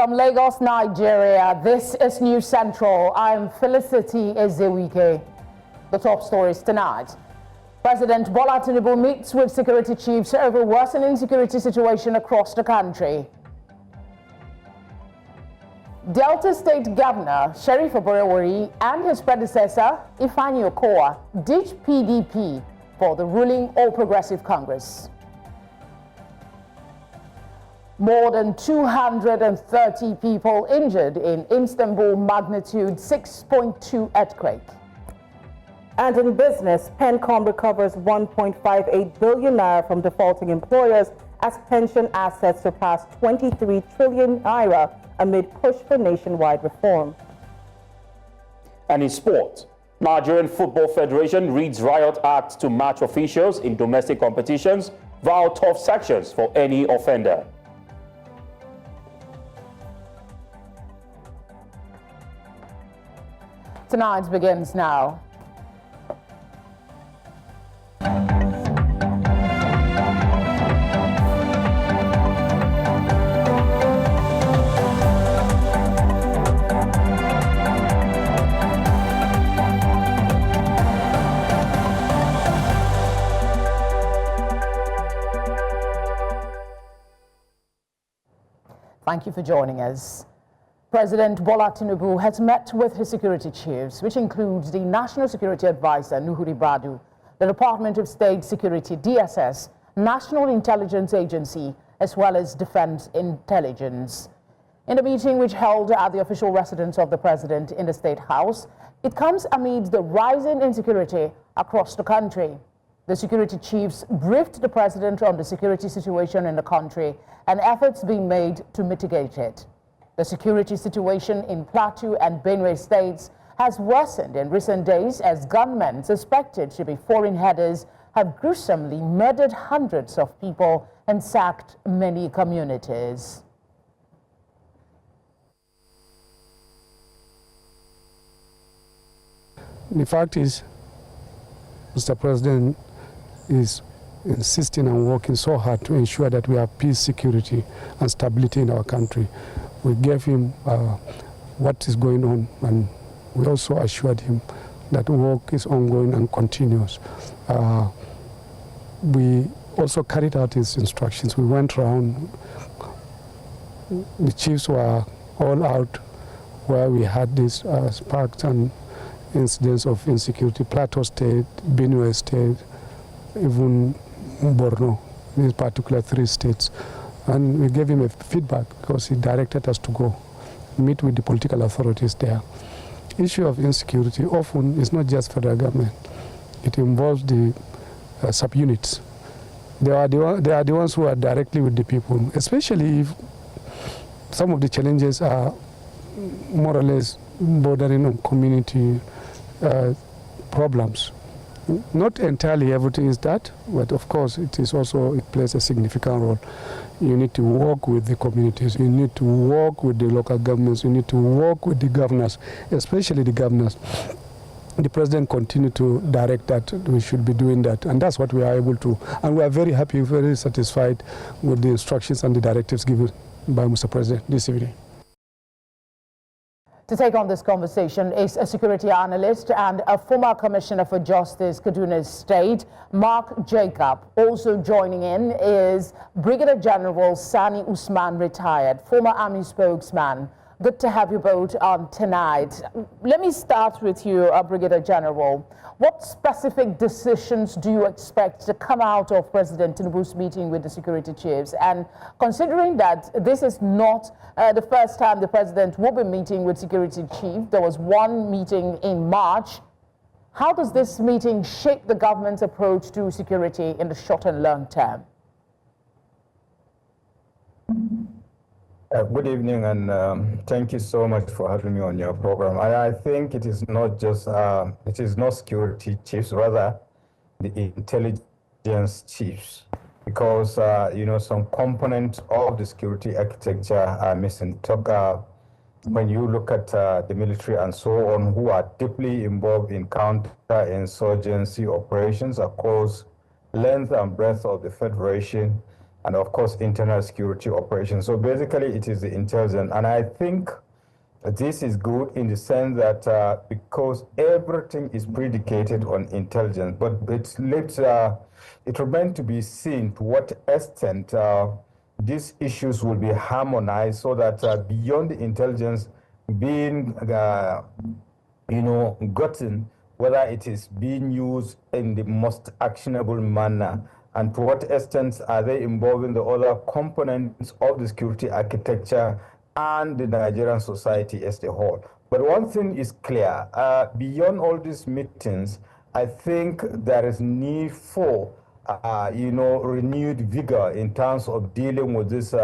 From Lagos, Nigeria, this is News Central. I'm Felicity Ezewike. The top stories tonight. President Bola Tinubu meets with security chiefs over worsening security situation across the country. Delta State Governor Sheriff Oborewori and his predecessor Ifeanyi Okowa ditched PDP for the ruling All Progressive Congress. More than 230 people injured in Istanbul magnitude 6.2 earthquake. And in business, PenCom recovers 1.58 billion naira from defaulting employers as pension assets surpass 23 trillion naira amid push for nationwide reform. And in sport, Nigerian Football Federation reads riot act to match officials in domestic competitions, vow tough sanctions for any offender. Tonight begins now. Thank you for joining us. President Bola Tinubu has met with his security chiefs, which includes the National Security Advisor, Nuhu Ribadu, the Department of State Security, DSS, National Intelligence Agency, as well as Defense Intelligence. In a meeting which held at the official residence of the President in the State House, it comes amid the rising insecurity across the country. The security chiefs briefed the President on the security situation in the country and efforts being made to mitigate it. The security situation in Plateau and Benue states has worsened in recent days as gunmen suspected to be foreign headers have gruesomely murdered hundreds of people and sacked many communities. The fact is, Mr. President is insisting and working so hard to ensure that we have peace, security, and stability in our country. We gave him what is going on, and we also assured him that work is ongoing and continuous. We also carried out his instructions. We went around, the chiefs were all out where we had these sparks and incidents of insecurity, Plateau State, Benue State, even Borno, these particular three states. And we gave him a feedback because he directed us to go meet with the political authorities there. Issue of insecurity often is not just federal government. It involves the subunits. They are the ones who are directly with the people, especially if some of the challenges are more or less bordering on community problems. Not entirely everything is that, but of course it plays a significant role. You need to work with the communities, you need to work with the local governments, you need to work with the governors, especially the governors. The president continued to direct that we should be doing that, and that's what we are able to. And we are very happy, very satisfied with the instructions and the directives given by Mr. President this evening. To take on this conversation is a security analyst and a former Commissioner for Justice, Kaduna State, Mark Jacob. Also joining in is Brigadier General Sani Usman, retired, former Army spokesman. Good to have you both on tonight. Let me start with you, Brigadier General. What specific decisions do you expect to come out of President Tinubu's meeting with the security chiefs? And considering that this is not the first time the president will be meeting with security chief, there was one meeting in March. How does this meeting shape the government's approach to security in the short and long term? Good evening, and thank you so much for having me on your program. I think it is not just, it is not security chiefs, rather the intelligence chiefs, because, you know, some components of the security architecture are missing. When you look at the military and so on, who are deeply involved in counter-insurgency operations across length and breadth of the Federation, and of course, internal security operations. So basically, it is the intelligence. And I think this is good in the sense that because everything is predicated on intelligence, but it remains to be seen to what extent these issues will be harmonized so that beyond the intelligence being gotten, whether it is being used in the most actionable manner, and to what extent are they involving the other components of the security architecture and the Nigerian society as a whole. But one thing is clear, beyond all these meetings, I think there is need for renewed vigor in terms of dealing with these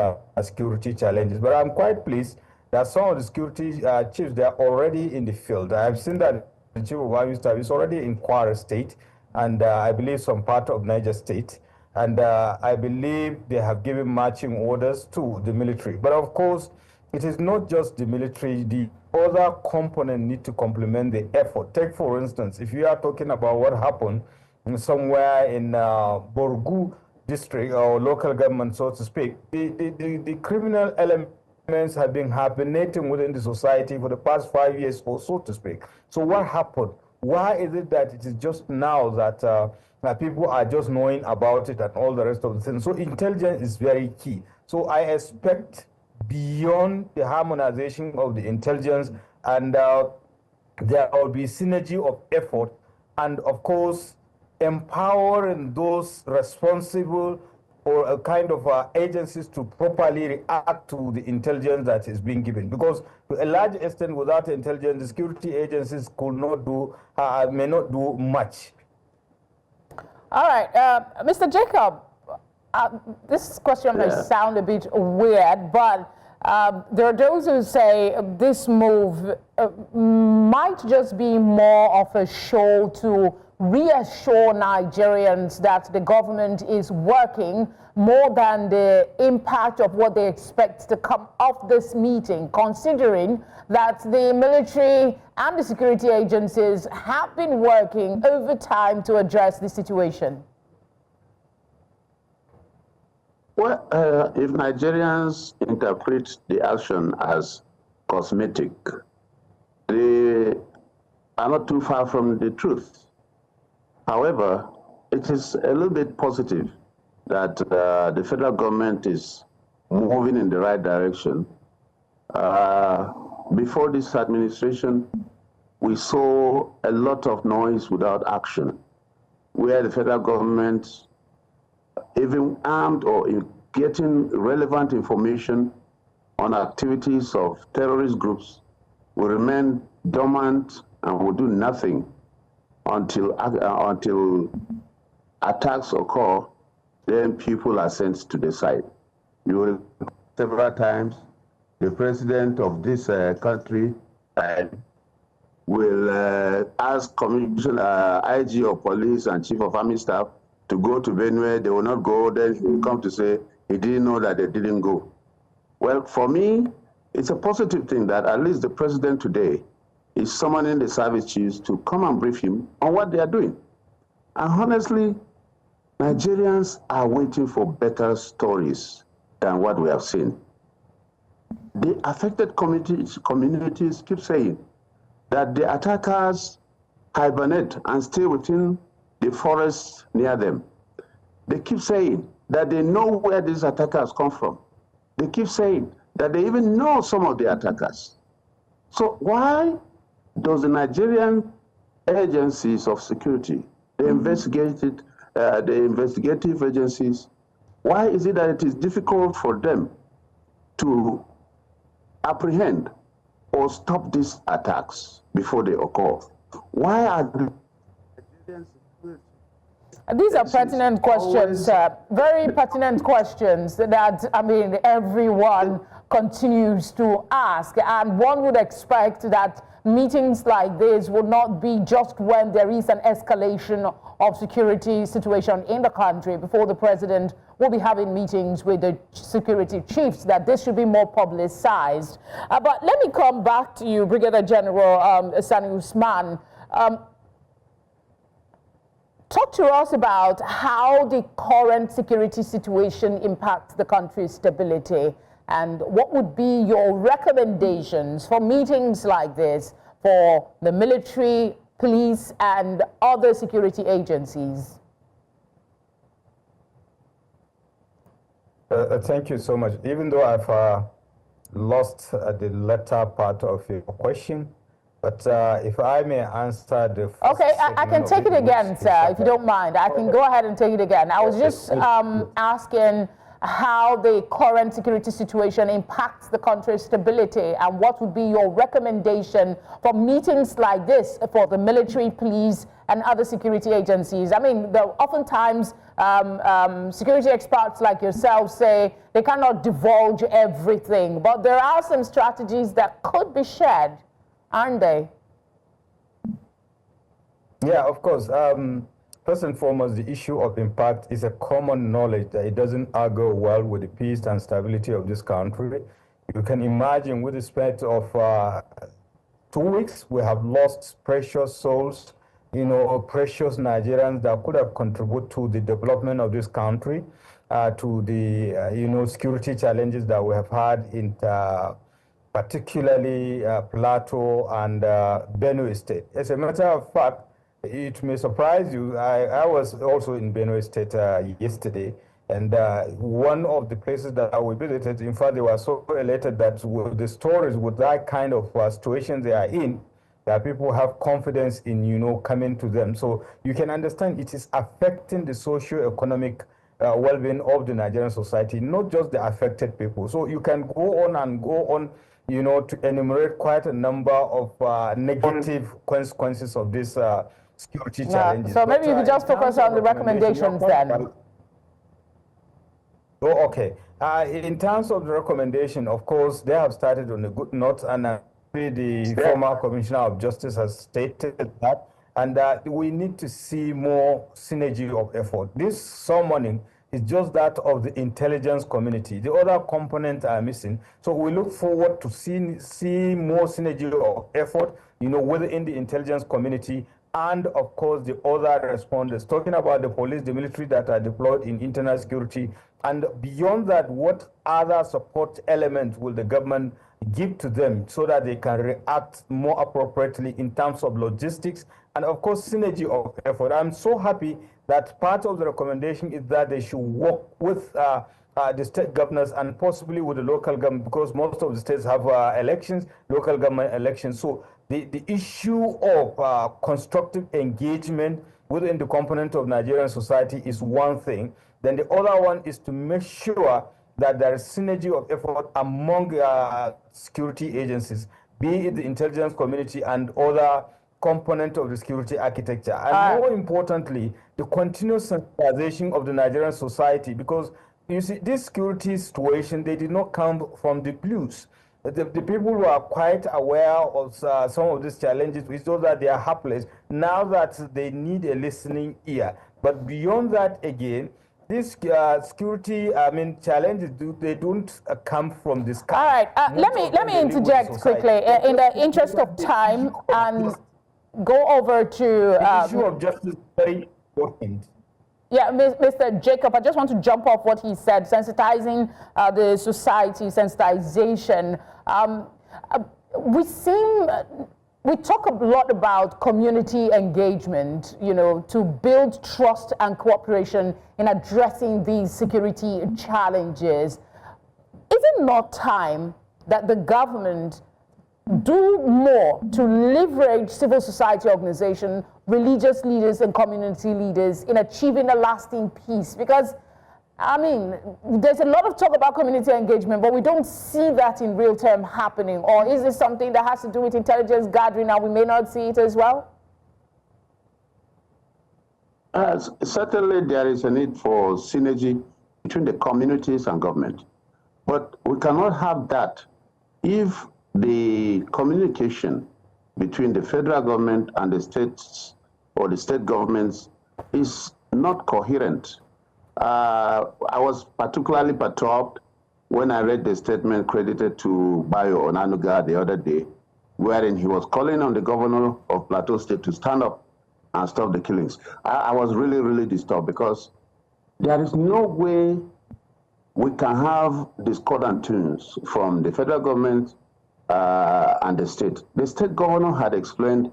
security challenges. But I'm quite pleased that some of the security chiefs, they are already in the field. I've seen that the chief of army staff is already in Kwara State, and I believe some part of Niger State. And I believe they have given marching orders to the military. But of course, it is not just the military. The other component need to complement the effort. Take, for instance, if you are talking about what happened somewhere in Borgu district or local government, so to speak, the criminal elements have been hibernating within the society for the past 5 years or so to speak. So what happened? Why is it that it is just now that people are just knowing about it and all the rest of the things? So intelligence is very key. So I expect beyond the harmonization of the intelligence, and there will be synergy of effort, and of course empowering those responsible or a kind of agencies to properly react to the intelligence that is being given. Because to a large extent, without intelligence, the security agencies could not do, may not do much. All right, Mr. Jacob, this question may sound a bit weird, but there are those who say this move might just be more of a show to reassure Nigerians that the government is working more than the impact of what they expect to come off this meeting, considering that the military and the security agencies have been working over time to address the situation. Well, if Nigerians interpret the action as cosmetic, they are not too far from the truth. However, it is a little bit positive that the federal government is moving in the right direction. Before this administration, we saw a lot of noise without action, where the federal government, even armed or getting relevant information on activities of terrorist groups, will remain dormant and will do nothing until attacks occur. Then people are sent to the side. You will several times the president of this country will ask commissioner, IG of police and chief of army staff to go to Benue. They will not go. Then he will come to say he didn't know that they didn't go. Well, for me, it's a positive thing that at least the president today is summoning the service chiefs to come and brief him on what they are doing. And honestly, Nigerians are waiting for better stories than what we have seen. The affected communities keep saying that the attackers hibernate and stay within the forests near them. They keep saying that they know where these attackers come from. They keep saying that they even know some of the attackers. So why does the Nigerian agencies of security, the investigative agencies, why is it that it is difficult for them to apprehend or stop these attacks before they occur? Why are the These are pertinent questions, very pertinent questions that, I mean, everyone continues to ask. And one would expect that meetings like this would not be just when there is an escalation of security situation in the country. Before the president will be having meetings with the security chiefs, that this should be more publicized. But let me come back to you, Brigadier General Sani Usman. talk to us about how the current security situation impacts the country's stability, and what would be your recommendations for meetings like this for the military, police, and other security agencies? Thank you so much. Even though I've lost the latter part of your question, but if I may answer the first Okay, I can take it again, sir, if you don't mind. I can go ahead and take it again. I was just asking how the current security situation impacts the country's stability, and what would be your recommendation for meetings like this for the military, police, and other security agencies. I mean, oftentimes security experts like yourself say they cannot divulge everything, but there are some strategies that could be shared, aren't they? Yeah, of course. First and foremost, the issue of impact is a common knowledge that it doesn't argue well with the peace and stability of this country. You can imagine, with respect of 2 weeks, we have lost precious souls, precious Nigerians that could have contributed to the development of this country, to the, security challenges that we have had in particularly Plateau and Benue State. As a matter of fact, it may surprise you, I was also in Benue State yesterday, and one of the places that we visited, in fact, they were so elated that with the stories, with that kind of situation they are in, that people have confidence in, coming to them. So you can understand it is affecting the socio-economic well-being of the Nigerian society, not just the affected people. So you can go on and go on, to enumerate quite a number of negative consequences of this security challenges. So maybe you could just focus on the recommendations then. Oh, okay. In terms of the recommendation, of course, they have started on a good note, and the former Commissioner of Justice has stated that, and we need to see more synergy of effort. This summoning is just that of the intelligence community. The other components are missing. So we look forward to see more synergy of effort, within the intelligence community, and of course the other responders, talking about the police, the military that are deployed in internal security. And beyond that, what other support elements will the government give to them so that they can react more appropriately in terms of logistics and of course synergy of effort. I'm so happy that part of the recommendation is that they should work with the state governors and possibly with the local government, because most of the states have elections, local government elections. So the issue of constructive engagement within the component of Nigerian society is one thing. Then the other one is to make sure that there is synergy of effort among security agencies, be it the intelligence community and other component of the security architecture. And more importantly, the continuous sensitization of the Nigerian society, because you see, this security situation, they did not come from the blues. The people who are quite aware of some of these challenges, it's those that they are helpless, now that they need a listening ear. But beyond that, again, these security, challenges, they don't come from this. All right, let me interject quickly in the interest of time and go over to the issue of justice is very important. Yeah, Mr. Jacob, I just want to jump off what he said, sensitizing the society, sensitization. We talk a lot about community engagement, to build trust and cooperation in addressing these security challenges. Is it not time that the government do more to leverage civil society organizations, religious leaders and community leaders in achieving a lasting peace? Because, there's a lot of talk about community engagement, but we don't see that in real term happening. Or is this something that has to do with intelligence gathering and we may not see it as well? Certainly there is a need for synergy between the communities and government. But we cannot have that if the communication between the federal government and the states or the state governments is not coherent. I was particularly perturbed when I read the statement credited to Bayo Onanuga the other day, wherein he was calling on the governor of Plateau State to stand up and stop the killings. I was really, really disturbed because there is no way we can have discordant tunes from the federal government and the state. The state governor had explained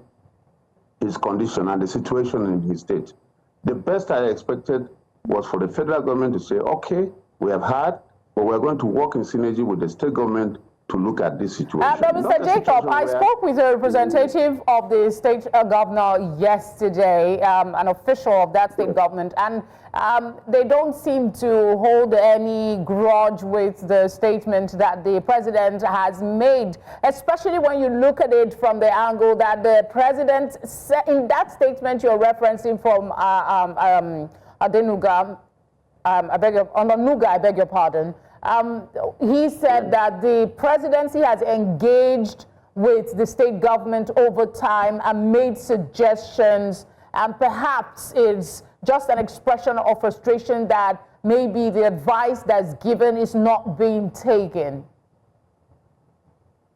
his condition and the situation in his state. The best I expected was for the federal government to say, okay, we have heard, but we're going to work in synergy with the state government to look at this situation. But Mr. Jacob, I spoke with a representative of the state governor yesterday, an official of that state government, and they don't seem to hold any grudge with the statement that the president has made, especially when you look at it from the angle that the president, in that statement you're referencing from Adenuga, Onanuga, I beg your pardon, he said that the presidency has engaged with the state government over time and made suggestions, and perhaps it's just an expression of frustration that maybe the advice that's given is not being taken.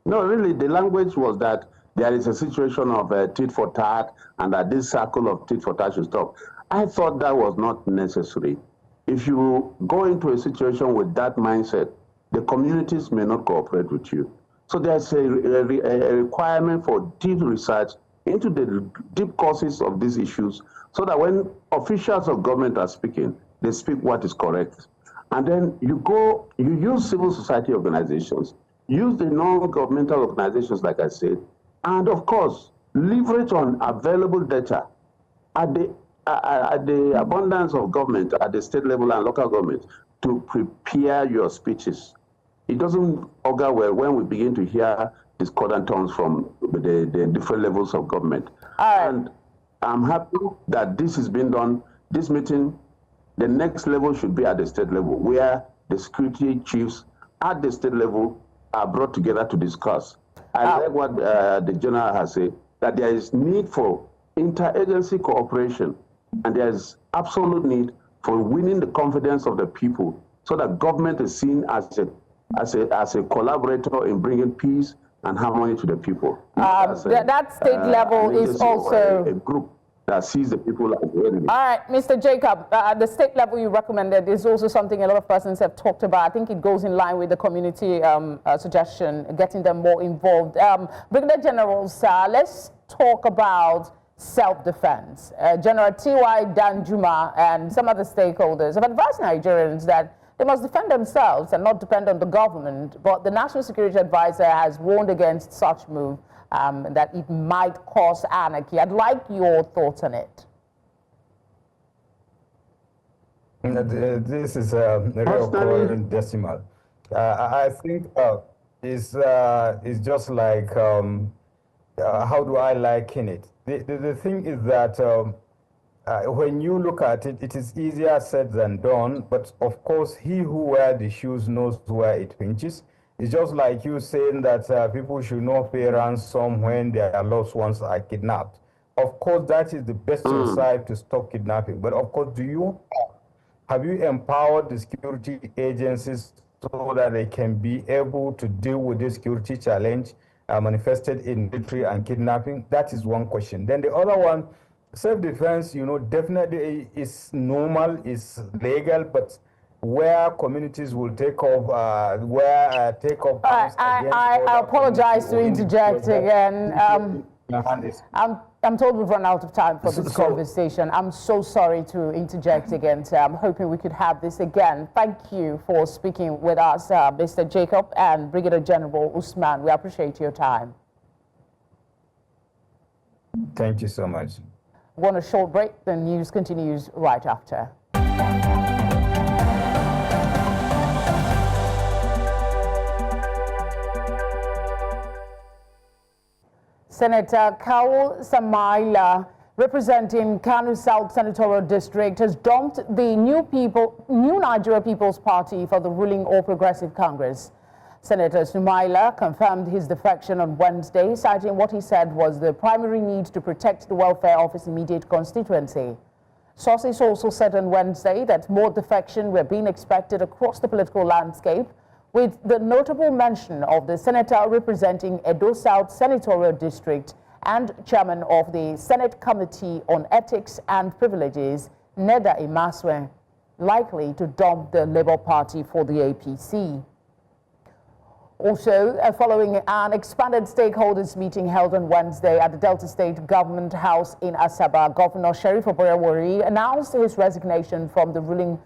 No, really, the language was that there is a situation of tit for tat and that this circle of tit for tat should stop. I thought that was not necessary. If you go into a situation with that mindset, the communities may not cooperate with you. So there's a requirement for deep research into the deep causes of these issues so that when officials of government are speaking, they speak what is correct. And then you use civil society organizations, use the non-governmental organizations, like I said, and of course, leverage on available data at the abundance of government at the state level and local government to prepare your speeches. It doesn't augur well when we begin to hear discordant tones from the different levels of government. And I'm happy that this is being done. This meeting, the next level should be at the state level, where the security chiefs at the state level are brought together to discuss. I like what the general has said, that there is need for interagency cooperation, and there is absolute need for winning the confidence of the people so that government is seen as a collaborator in bringing peace and harmony to the people. That state level is also a group that sees the people as enemy. All right, Mr. Jacob, the state level you recommended is also something a lot of persons have talked about. I think it goes in line with the community suggestion, getting them more involved. Brigadier General, let's talk about self-defense. General T.Y. Danjuma and some other stakeholders have advised Nigerians that they must defend themselves and not depend on the government, but the National Security Advisor has warned against such move, that it might cause anarchy. I'd like your thoughts on it. This is a real current decimal. I think it's just like, how do I liken it? The thing is that when you look at it, it is easier said than done, but of course, he who wears the shoes knows where it pinches. It's just like you saying that people should not pay ransom when their loved ones are kidnapped. Of course, that is the best recipe to stop kidnapping. But of course, have you empowered the security agencies so that they can be able to deal with this security challenge manifested in military and kidnapping? That is one question. Then the other one, self-defense, definitely is normal, is legal, but where communities will take off, I apologize to interject again. I'm told we've run out of time for this conversation. I'm so sorry to interject again. So I'm hoping we could have this again. Thank you for speaking with us, Mr. Jacob and Brigadier General Usman. We appreciate your time. Thank you so much. We're on a short break. The news continues right after. Senator Kawul Samaila, representing Kano South Senatorial District, has dumped the New Nigeria People's Party for the ruling All Progressive Congress. Senator Sumaila confirmed his defection on Wednesday, citing what he said was the primary need to protect the welfare of his immediate constituency. Sources also said on Wednesday that more defection were being expected across the political landscape, with the notable mention of the senator representing Edo South Senatorial District and Chairman of the Senate Committee on Ethics and Privileges, Neda Imaswe, likely to dump the Labour Party for the APC. Also, following an expanded stakeholders meeting held on Wednesday at the Delta State Government House in Asaba, Governor Sheriff Oborevwori announced his resignation from the ruling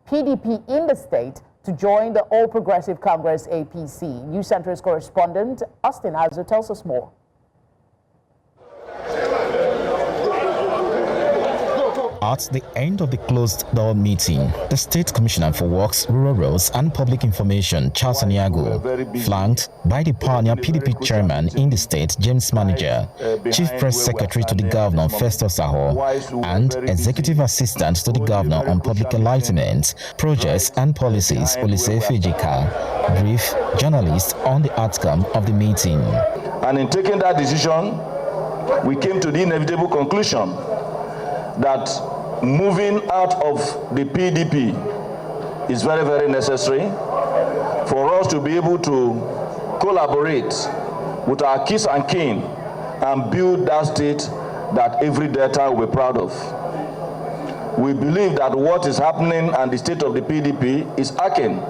PDP in the state to join the All Progressive Congress APC. News Center's correspondent Austin Azu tells us more. At the end of the closed-door meeting, the State Commissioner for Works, Rural Roads and Public Information, Charles Aniago, flanked by the pioneer PDP chairman in the state, James Manager, Chief Press Secretary to the Governor, Festus Aho, and Executive Assistant to the Governor on Public Enlightenment, Projects and Policies, Olise Fejika, briefed journalists on the outcome of the meeting. And in taking that decision, we came to the inevitable conclusion that moving out of the PDP is very, very necessary for us to be able to collaborate with our kith and kin and build that state that every Delta will be proud of. We believe that what is happening and the state of the PDP is akin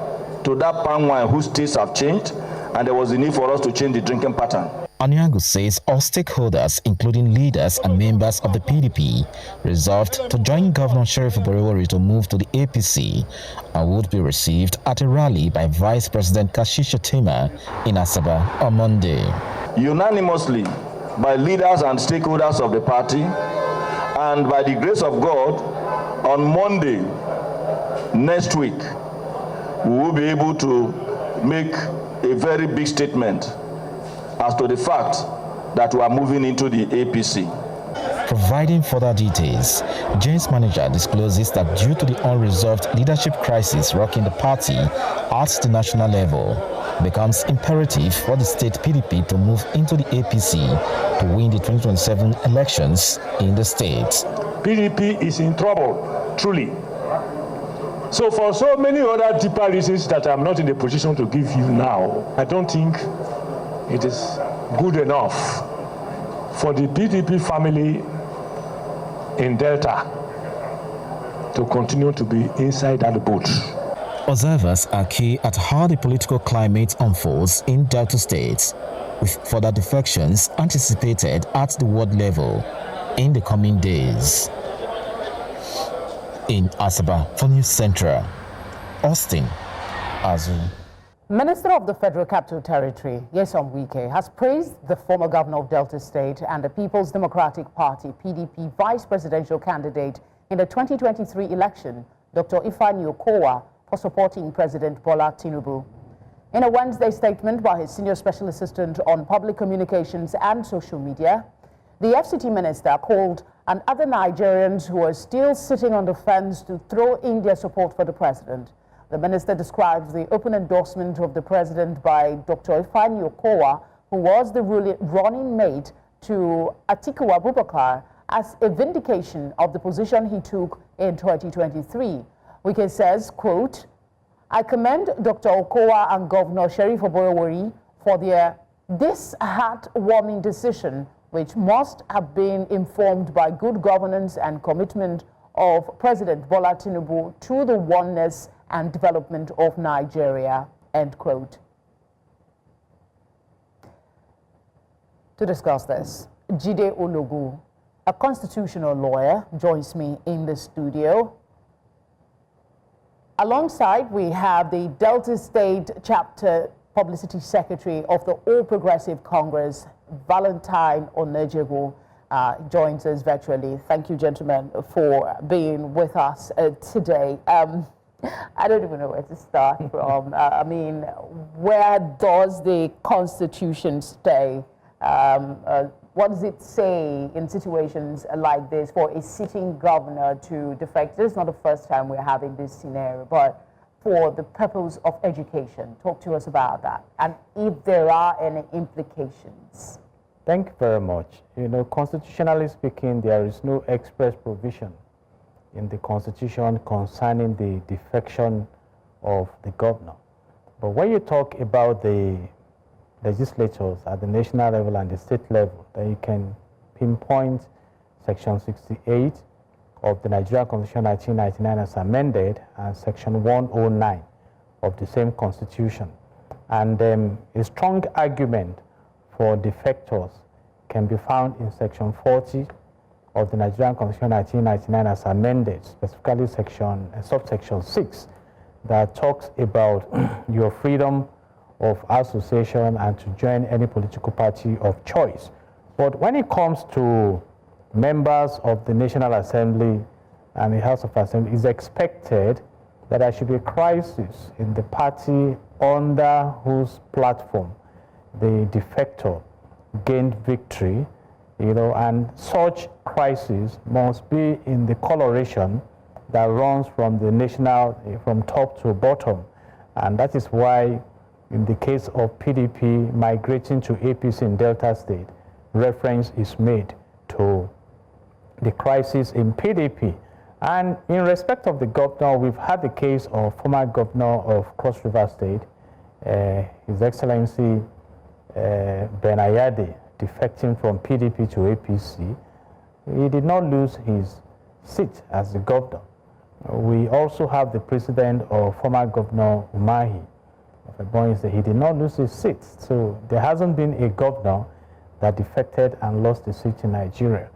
to that palm wine whose tastes have changed, and there was a need for us to change the drinking pattern. Aniago says all stakeholders, including leaders and members of the PDP, resolved to join Governor Sheriff Oborevwori to move to the APC and would be received at a rally by Vice President Kashim Shettima in Asaba on Monday. Unanimously, by leaders and stakeholders of the party, and by the grace of God, on Monday next week, we will be able to make a very big statement as to the fact that we are moving into the APC. Providing further details, James Manager discloses that due to the unresolved leadership crisis rocking the party at the national level, it becomes imperative for the state PDP to move into the APC to win the 2027 elections in the state. PDP is in trouble, truly. So for so many other deeper reasons that I'm not in a position to give you now, I don't think it is good enough for the PDP family in Delta to continue to be inside that boat. Observers are key at how the political climate unfolds in Delta State, with further defections anticipated at the ward level in the coming days. In Asaba for News Central, Austin Azu. Minister of the Federal Capital Territory, Nyesom Wike, has praised the former governor of Delta State and the People's Democratic Party, PDP, vice presidential candidate in the 2023 election, Dr. Ifeanyi Okowa, for supporting President Bola Tinubu. In a Wednesday statement by his senior special assistant on public communications and social media, the FCT minister called on other Nigerians who are still sitting on the fence to throw in their support for the president. The minister describes the open endorsement of the president by Dr. Ifeanyi Okowa, who was the running mate to Atiku Abubakar, as a vindication of the position he took in 2023. Wike says, quote, "I commend Dr. Okowa and Governor Sheriff Oborevwori for this heartwarming decision, which must have been informed by good governance and commitment of President Bola Tinubu to the oneness and development of Nigeria," end quote. To discuss this, Jide Ologu, a constitutional lawyer, joins me in the studio. Alongside, we have the Delta State Chapter Publicity Secretary of the All Progressive Congress, Valentine Onejebo, joins us virtually. Thank you, gentlemen, for being with us today. I don't even know where to start from. I mean, where does the Constitution stay? What does it say in situations like this for a sitting governor to defect? This is not the first time we're having this scenario, but for the purpose of education, talk to us about that, and if there are any implications. Thank you very much. You know, constitutionally speaking, there is no express provision in the Constitution concerning the defection of the governor. But when you talk about the legislatures at the national level and the state level, then you can pinpoint Section 68 of the Nigerian Constitution 1999 as amended and Section 109 of the same Constitution. And a strong argument for defectors can be found in Section 40 of the Nigerian Constitution 1999 as amended, specifically subsection 6, that talks about your freedom of association and to join any political party of choice. But when it comes to members of the National Assembly and the House of Assembly, it's expected that there should be a crisis in the party under whose platform the defector gained victory, and such crisis must be in the coloration that runs from the from top to bottom. And that is why, in the case of PDP migrating to APC in Delta State, reference is made to the crisis in PDP. And in respect of the governor, we've had the case of former governor of Cross River State, His Excellency Ben Ayade, defecting from PDP to APC. He did not lose his seat as the governor. We also have the president of former governor Umahi of Ebonyi. He did not lose his seat. So there hasn't been a governor that defected and lost his seat in Nigeria.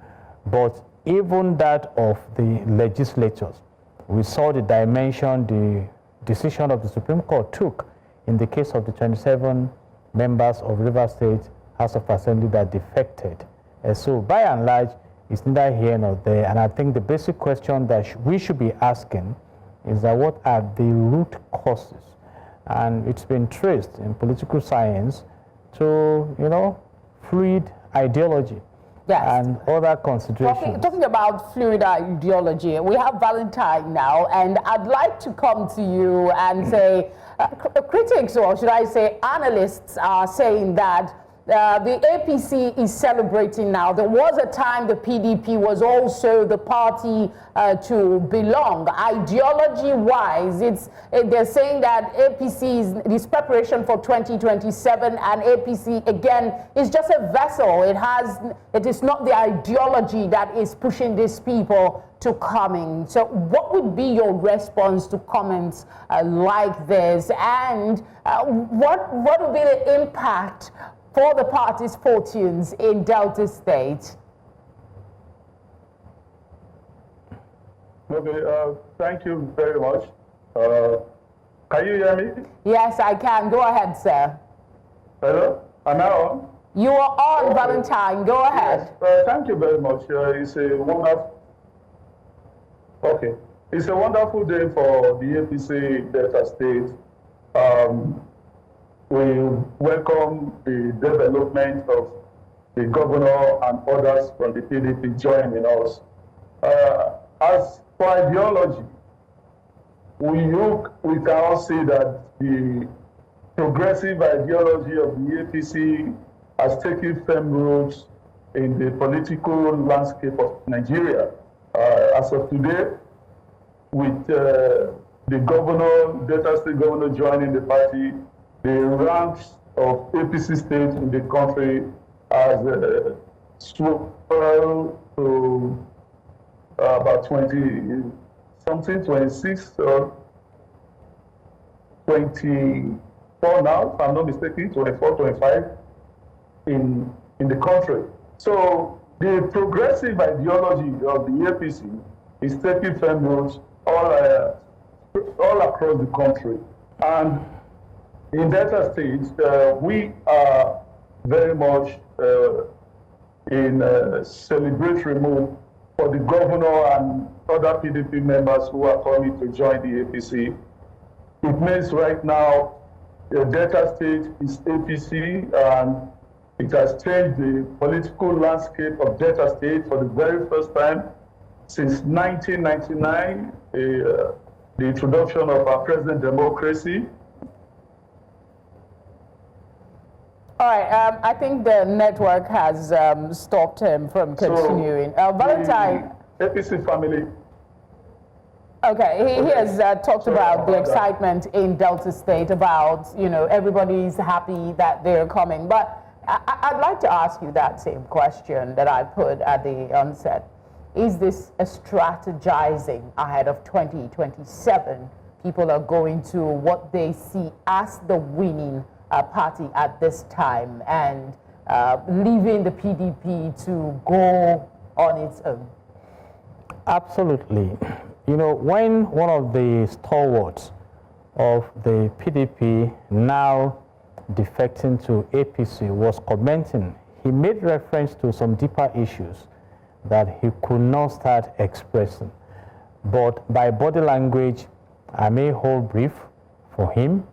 But even that of the legislatures, we saw the dimension the decision of the Supreme Court took in the case of the 27 members of River State House of Assembly that defected. So by and large, it's neither here nor there. And I think the basic question that we should be asking is that what are the root causes? And it's been traced in political science to, fluid ideology. Yes. And other considerations. Talking about fluid ideology, we have Valentine now, and I'd like to come to you and say, critics, or should I say analysts, are saying that the APC is celebrating now. There was a time the PDP was also the party to belong. Ideology-wise, they're saying that APC is preparation for 2027, and APC again is just a vessel. It is not the ideology that is pushing these people to coming. So, what would be your response to comments like this, and what would be the impact for the party's fortunes in Delta State? Okay, thank you very much. Can you hear me? Yes, I can. Go ahead, sir. Hello? Am I on? You are on, okay. Valentine. Go ahead. Yes, thank you very much. It's a wonderful. Okay, it's a wonderful day for the APC Delta State. We welcome the development of the governor and others from the PDP joining us. As for ideology, we can all see that the progressive ideology of the APC has taken firm roots in the political landscape of Nigeria. As of today, with the governor, Delta State governor joining the party, the ranks of APC states in the country has swelled to about 20-something, 26 or 24 now, if I'm not mistaken, 24, 25 in the country. So the progressive ideology of the APC is taking firm roots all across the country. And in Delta State, we are very much in a celebratory mood for the governor and other PDP members who are coming to join the APC. It means right now, Delta State is APC, and it has changed the political landscape of Delta State for the very first time since 1999, the introduction of our president democracy. All right, I think the network has stopped him from continuing. So Valentine. The APC family. Okay, he has talked about the excitement in Delta State, about, everybody's happy that they're coming. But I'd like to ask you that same question that I put at the onset. Is this a strategizing ahead of 2027? People are going to what they see as the winning party at this time and leaving the PDP to go on its own. Absolutely. When one of the stalwarts of the PDP, now defecting to APC, was commenting, he made reference to some deeper issues that he could not start expressing. But by body language, I may hold brief for him.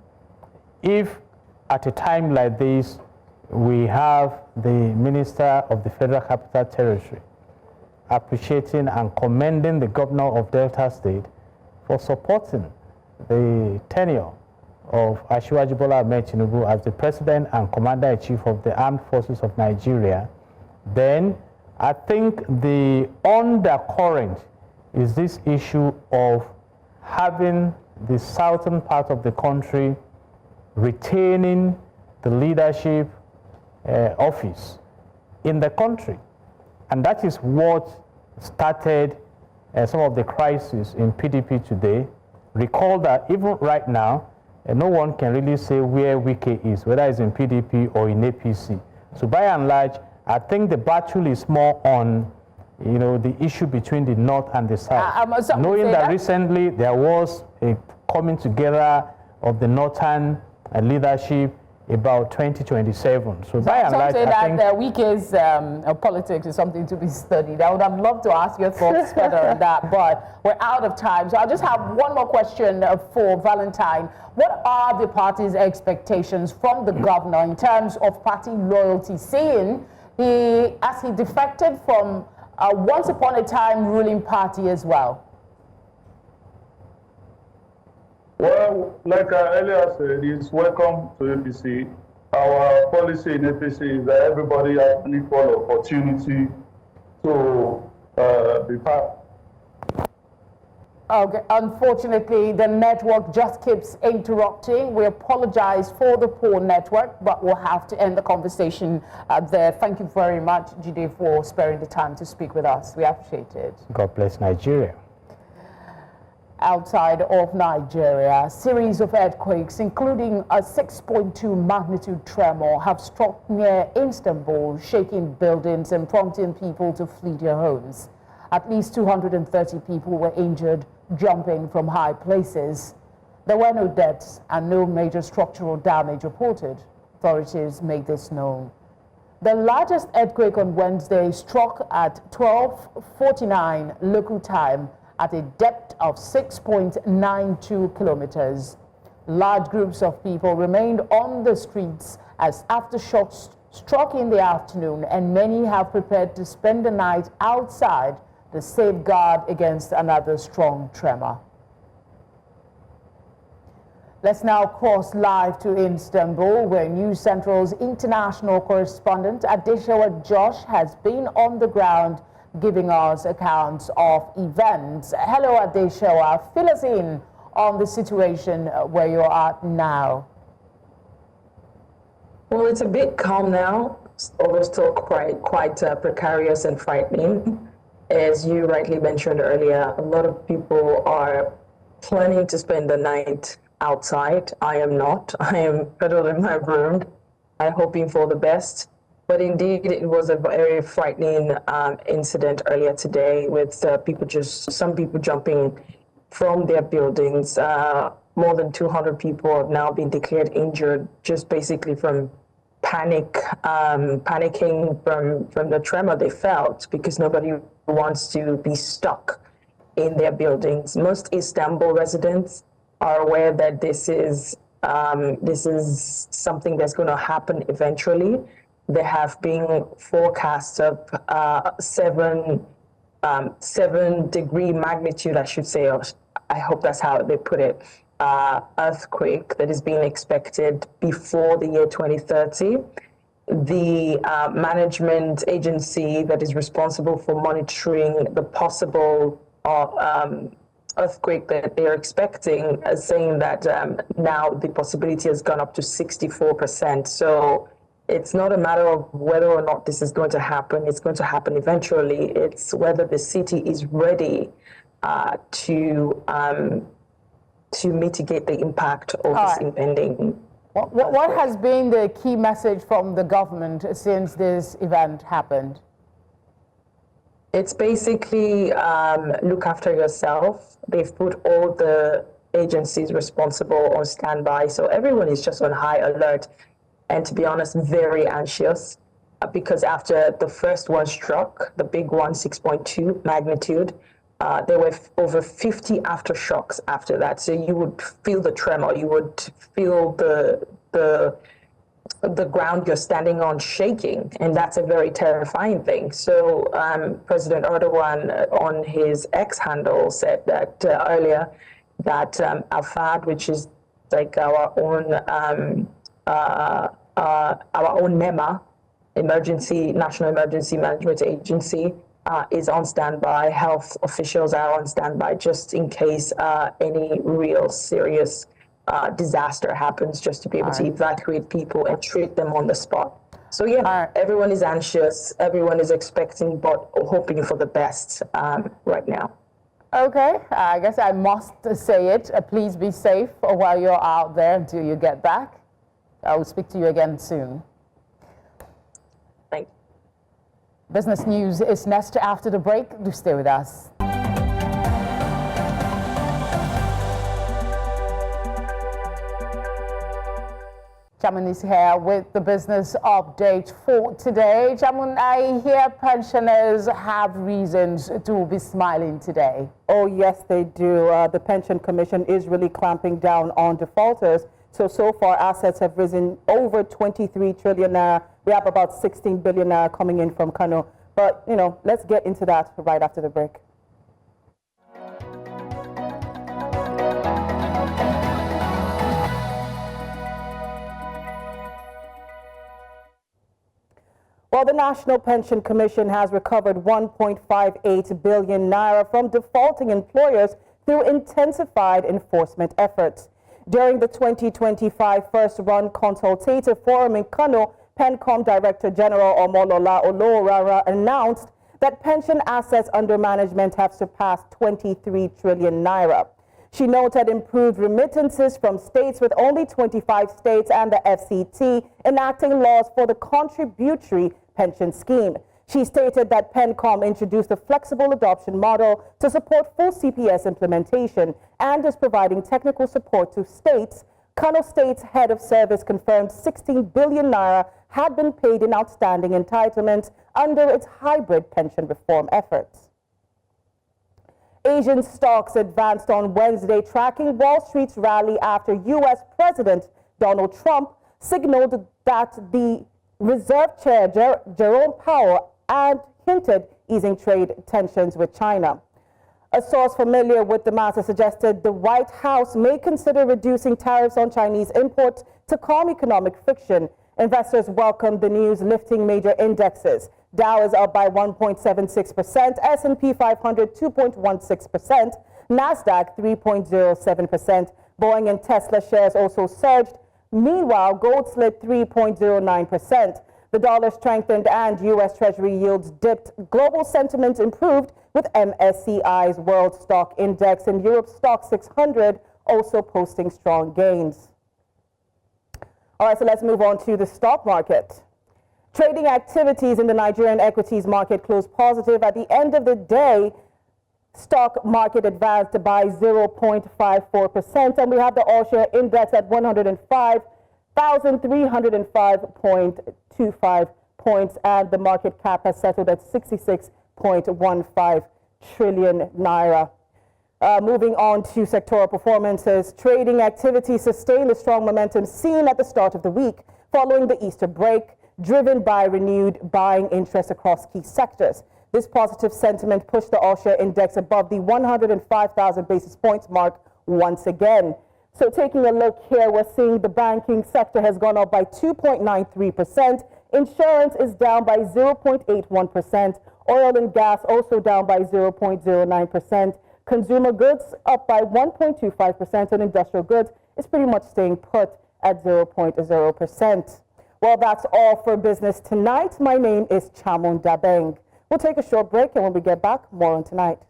If at a time like this, we have the Minister of the Federal Capital Territory appreciating and commending the governor of Delta State for supporting the tenure of Asiwaju Bola Ahmed Tinubu as the President and Commander-in-Chief of the Armed Forces of Nigeria, then I think the undercurrent is this issue of having the southern part of the country retaining the leadership office in the country. And that is what started some of the crises in PDP today. Recall that even right now, no one can really say where Wike is, whether it's in PDP or in APC. So by and large, I think the battle is more on, the issue between the North and the South. Knowing that recently there was a coming together of the Northern leadership about 2027. So by and large, I think that Wike's politics is something to be studied. I would have loved to ask your thoughts further on that, but we're out of time. So I'll just have one more question for Valentine. What are the party's expectations from the governor in terms of party loyalty, seeing as he defected from once upon a time ruling party as well? Well, like I earlier said, it's welcome to APC. Our policy in APC is that everybody has an equal opportunity to be part. Okay, unfortunately, the network just keeps interrupting. We apologize for the poor network, but we'll have to end the conversation there. Thank you very much, Jide, for sparing the time to speak with us. We appreciate it. God bless Nigeria. Outside of Nigeria, a series of earthquakes, including a 6.2 magnitude tremor, have struck near Istanbul, shaking buildings and prompting people to flee their homes. At least 230 people were injured jumping from high places. There were no deaths and no major structural damage reported. Authorities made this known. The largest earthquake on Wednesday struck at 12:49 local time at a depth of 6.92 kilometers. Large groups of people remained on the streets as aftershocks struck in the afternoon, and many have prepared to spend the night outside to safeguard against another strong tremor. Let's now cross live to Istanbul, where News Central's international correspondent Adeshawa Josh has been on the ground giving us accounts of events. Hello, Adeshawa. Fill us in on the situation where you're at now. Well, it's a bit calm now, although still quite precarious and frightening. As you rightly mentioned earlier, a lot of people are planning to spend the night outside. I am not. I am huddled in my room. I'm hoping for the best. But indeed, it was a very frightening incident earlier today with some people jumping from their buildings. More than 200 people have now been declared injured, just basically from panicking from the tremor they felt, because nobody wants to be stuck in their buildings. Most Istanbul residents are aware that this is something that's going to happen eventually. There have been forecasts of 7-degree magnitude, I should say, or I hope that's how they put it, earthquake that is being expected before the year 2030. The management agency that is responsible for monitoring the possible earthquake that they're expecting, saying that now the possibility has gone up to 64%. So it's not a matter of whether or not this is going to happen. It's going to happen eventually. It's whether the city is ready to mitigate the impact of this impending. What has been the key message from the government since this event happened? It's basically look after yourself. They've put all the agencies responsible on standby. So everyone is just on high alert. And to be honest, very anxious because after the first one struck, the big one, 6.2 magnitude, there were over 50 aftershocks after that. So you would feel the tremor, you would feel the ground you're standing on shaking, and that's a very terrifying thing. So President Erdogan on his X handle said that earlier that AFAD, which is like our own NEMA, National Emergency Management Agency, is on standby. Health officials are on standby just in case any real serious disaster happens, just to be able to evacuate people and treat them on the spot. So yeah, everyone is anxious, everyone is expecting but hoping for the best right now. Okay, I guess I must say it. Please be safe while you're out there until you get back. I will speak to you again soon. Thank you. Business News is next after the break. Do stay with us. Chairman is here with the business update for today. Chairman, I hear pensioners have reasons to be smiling today. Oh, yes, they do. The Pension Commission is really clamping down on defaulters. So far, assets have risen over 23 trillion naira. We have about 16 billion naira coming in from Kano. But, you know, let's get into that right after the break. Well, the National Pension Commission has recovered 1.58 billion naira from defaulting employers through intensified enforcement efforts. During the 2025 First Run Consultative Forum in Kano, PenCom Director General Omolola Oloworaran announced that pension assets under management have surpassed 23 trillion naira. She noted improved remittances from states, with only 25 states and the FCT enacting laws for the Contributory Pension Scheme. She stated that PenCom introduced a flexible adoption model to support full CPS implementation and is providing technical support to states. Kano State's head of service confirmed 16 billion naira had been paid in outstanding entitlements under its hybrid pension reform efforts. Asian stocks advanced on Wednesday, tracking Wall Street's rally after U.S. President Donald Trump signaled that the Reserve Chair Jerome Powell and hinted easing trade tensions with China. A source familiar with the matter suggested the White House may consider reducing tariffs on Chinese imports to calm economic friction. Investors welcomed the news, lifting major indexes. Dow is up by 1.76%, S&P 500 2.16%, Nasdaq 3.07%. Boeing and Tesla shares also surged. Meanwhile, gold slid 3.09%. The dollar strengthened and U.S. Treasury yields dipped. Global sentiment improved, with MSCI's World Stock Index and Europe Stock 600 also posting strong gains. All right, so let's move on to the stock market. Trading activities in the Nigerian equities market closed positive. At the end of the day, stock market advanced by 0.54%, and we have the all-share index at 105,305.25 points, and the market cap has settled at 66.15 trillion naira. Moving on to sectoral performances, trading activity sustained the strong momentum seen at the start of the week following the Easter break, driven by renewed buying interest across key sectors. This positive sentiment pushed the all-share index above the 105,000 basis points mark once again. So taking a look here, we're seeing the banking sector has gone up by 2.93%. Insurance is down by 0.81%. Oil and gas also down by 0.09%. Consumer goods up by 1.25%, and industrial goods is pretty much staying put at 0.0%. Well, that's all for business tonight. My name is Chamon Dabeng. We'll take a short break, and when we get back, more on tonight.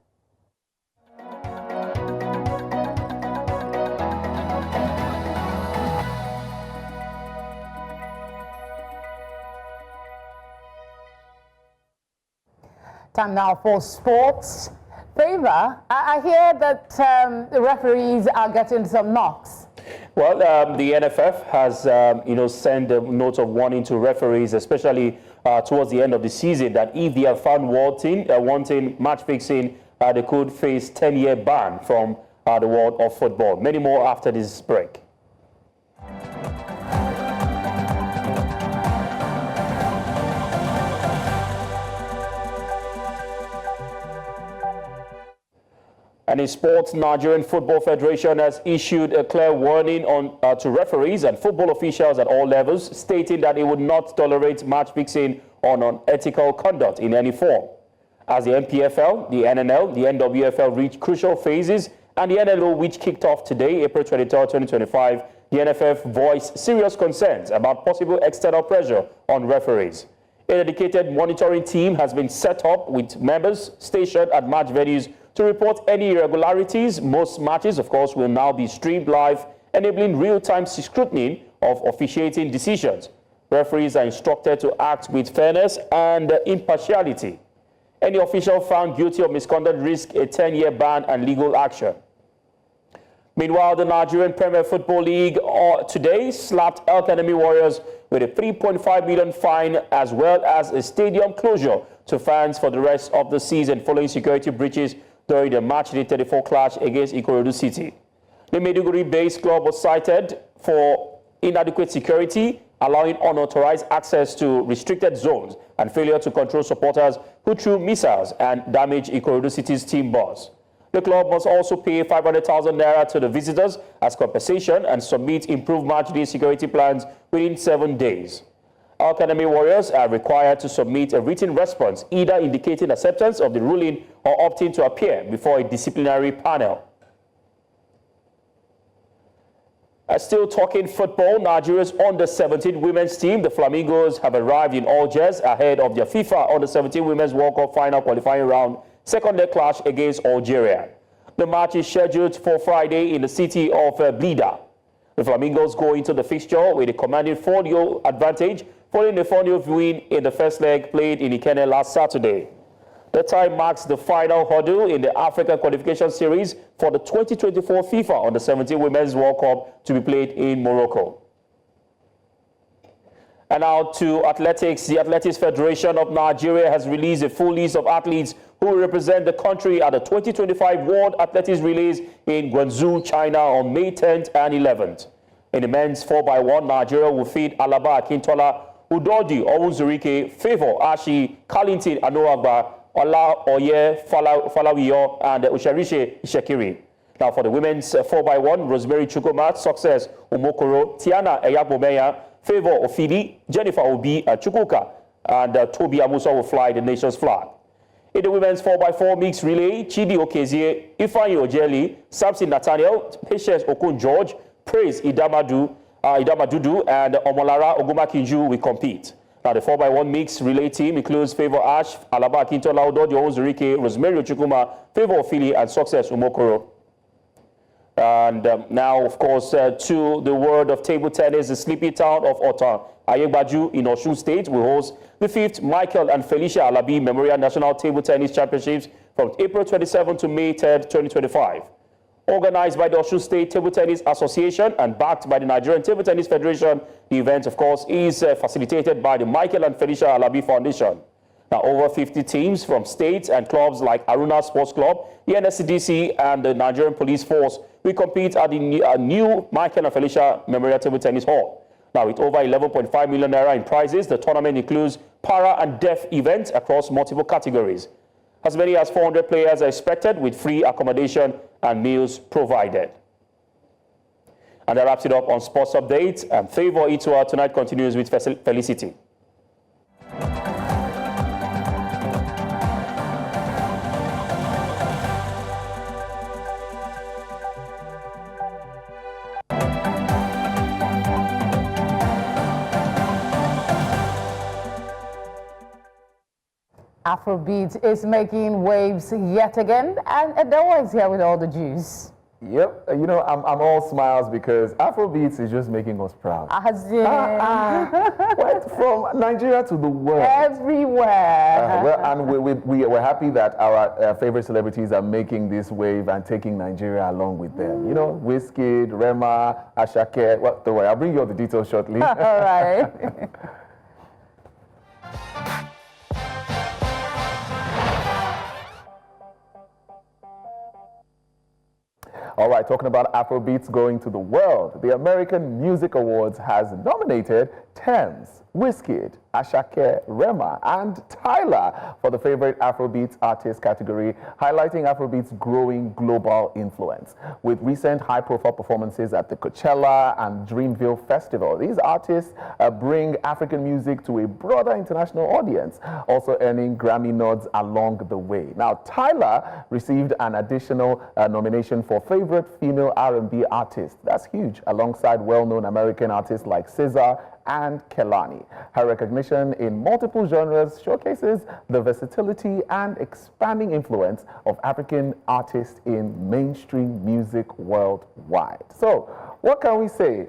Time now for sports. Favor, I hear that the referees are getting some knocks. Well, the NFF has, sent a note of warning to referees, especially towards the end of the season, that if they are found wanting match fixing, they could face 10-year ban from the world of football. Many more after this break. And in sports, Nigerian Football Federation has issued a clear warning to referees and football officials at all levels, stating that it would not tolerate match fixing or unethical conduct in any form. As the NPFL, the NNL, the NWFL reach crucial phases, and the NLO, which kicked off today, April 23, 2025, the NFF voiced serious concerns about possible external pressure on referees. A dedicated monitoring team has been set up with members stationed at match venues to report any irregularities. Most matches, of course, will now be streamed live, enabling real-time scrutiny of officiating decisions. Referees are instructed to act with fairness and impartiality. Any official found guilty of misconduct risks a 10-year ban and legal action. Meanwhile, the Nigerian Premier Football League today slapped El Kanemi Warriors with a 3.5 million fine, as well as a stadium closure to fans for the rest of the season following security breaches during the March 34 clash against Ikorodu City. The Maiduguri-based club was cited for inadequate security, allowing unauthorized access to restricted zones, and failure to control supporters who threw missiles and damaged Ikorodu City's team bus. The club must also pay 500,000 naira to the visitors as compensation and submit improved match day security plans within 7 days. El Kanemi Warriors are required to submit a written response, either indicating acceptance of the ruling or opting to appear before a disciplinary panel. Still talking football, Nigeria's under-17 women's team, the Flamingos, have arrived in Algiers ahead of their FIFA under-17 Women's World Cup final qualifying round, second leg clash against Algeria. The match is scheduled for Friday in the city of Blida. The Flamingos go into the fixture with a commanding 4-0 advantage, following a 4-0 win in the first leg played in Ikene last Saturday. The tie marks the final hurdle in the African Qualification Series for the 2024 FIFA Under-17 Women's World Cup to be played in Morocco. And now to athletics. The Athletics Federation of Nigeria has released a full list of athletes who will represent the country at the 2025 World Athletics Relays in Guangzhou, China on May 10th and 11th. In the men's 4x1, Nigeria will feed Alaba Akintola, Udodi Owunzurike, Favor Ashi, Carlington Anoagba, Ola Oye Falawiyo, and Usharishe Ishekiri. Now for the women's 4x1, Rosemary Chukwuma, Success Umokoro, Tiana Eyabomeya, Favor Ofidi, Jennifer Obi Chukwuka, and Toby Amusa will fly the nation's flag. In the women's 4x4 mixed relay, Chidi Okezie, Ifeanyi Ojeli, Samson Nathaniel, Patience Okun George, Praise Idamadudu, and Omolara Ogumakinju will compete. Now the 4x1 mixed relay team includes Favor Ash, Alaba Akintola, Udodi Owunzurike, Rosemary Chukwuma, Favor Ofili, and Success Umokoro. And now, of course, to the world of table tennis, the sleepy town of Otan Ayegbaju in Osun State will host the 5th Michael and Felicia Alabi Memorial National Table Tennis Championships from April 27 to May 3, 2025. Organized by the Osun State Table Tennis Association and backed by the Nigerian Table Tennis Federation, the event, of course, is facilitated by the Michael and Felicia Alabi Foundation. Now, over 50 teams from states and clubs like Aruna Sports Club, the NSCDC, and the Nigerian Police Force will compete at the new Michael and Felicia Memorial Table Tennis Hall. Now, with over 11.5 million naira in prizes, the tournament includes para and deaf events across multiple categories. As many as 400 players are expected, with free accommodation and meals provided. And that wraps it up on Sports Update. And Favor Itua tonight continues with Felicity. Afrobeat is making waves yet again, and Edoa is here with all the juice. Yep, you know, I'm all smiles because Afrobeats is just making us proud. Went from Nigeria to the world. Everywhere. Well, and we're happy that our favorite celebrities are making this wave and taking Nigeria along with them. You know, Wizkid, Rema, Ashake. Well, don't worry, I'll bring you all the details shortly. All right. All right, talking about Afrobeats going to the world, the American Music Awards has nominated Thames, Wizkid, Ashake, Rema, and Tyler for the favorite Afrobeats artist category, highlighting Afrobeats' growing global influence. With recent high-profile performances at the Coachella and Dreamville Festival, these artists bring African music to a broader international audience, also earning Grammy nods along the way. Now, Tyler received an additional nomination for favorite female R&B artist. That's huge, alongside well-known American artists like SZA and Kehlani. Her recognition in multiple genres showcases the versatility and expanding influence of African artists in mainstream music worldwide. So, what can we say?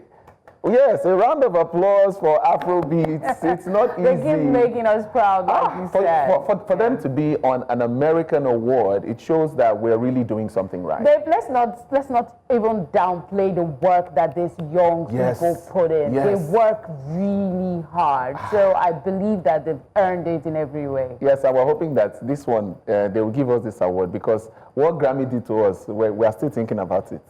Yes, a round of applause for Afrobeats. It's not easy. They keep making us proud, like you said. For them to be on an American award, it shows that we're really doing something right. Let's not even downplay the work that these young people put in. Yes. They work really hard. So I believe that they've earned it in every way. Yes, and we're hoping that this one, they will give us this award, because what Grammy did to us, we are still thinking about it.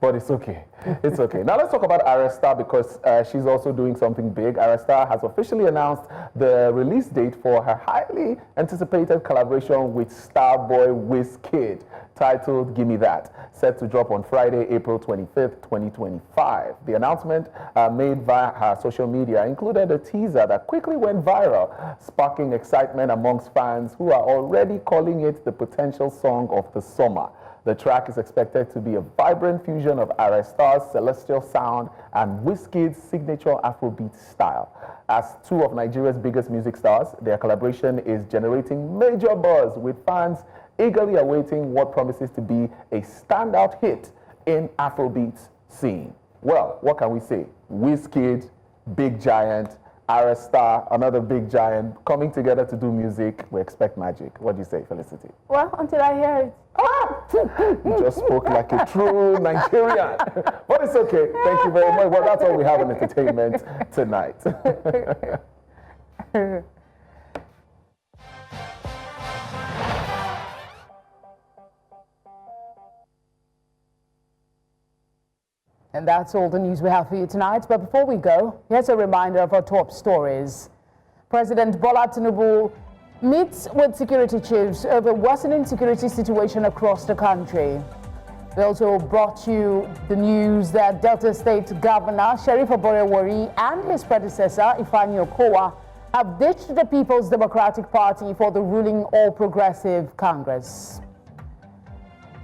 But it's okay. It's okay. Now let's talk about Aresta, because she's also doing something big. Aresta has officially announced the release date for her highly anticipated collaboration with Starboy Wizkid, titled Gimme That, set to drop on Friday, April 25th, 2025. The announcement made via her social media included a teaser that quickly went viral, sparking excitement amongst fans who are already calling it the potential song of the summer. The track is expected to be a vibrant fusion of Aresta's celestial sound and Wizkid's signature Afrobeat style. As two of Nigeria's biggest music stars, their collaboration is generating major buzz, with fans eagerly awaiting what promises to be a standout hit in Afrobeat's scene. Well, what can we say? Wizkid, big giant, Aresta, another big giant, coming together to do music. We expect magic. What do you say, Felicity? Well, until I hear it. You just spoke like a true Nigerian. But it's okay. Thank you very much. Well, that's all we have on entertainment tonight. And that's all the news we have for you tonight. But before we go, here's a reminder of our top stories. President Bola Tinubu meets with security chiefs over worsening security situation across the country. We also brought you the news that Delta State Governor Sheriff Oborewori and his predecessor Ifeanyi Okowa have ditched the People's Democratic Party for the ruling All Progressive Congress.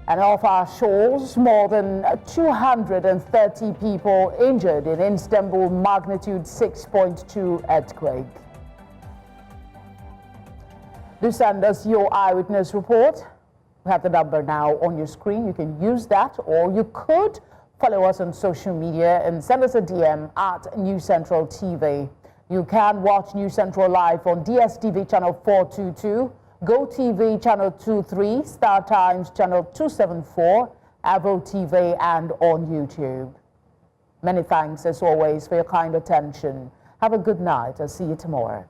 And off our shores, more than 230 people injured in Istanbul magnitude 6.2 earthquake. Do send us your eyewitness report. We have the number now on your screen. You can use that, or you could follow us on social media and send us a DM at News Central TV. You can watch News Central live on DSTV channel 422, GoTV channel 23, Star Times channel 274, Avo TV, and on YouTube. Many thanks as always for your kind attention. Have a good night. I'll see you tomorrow.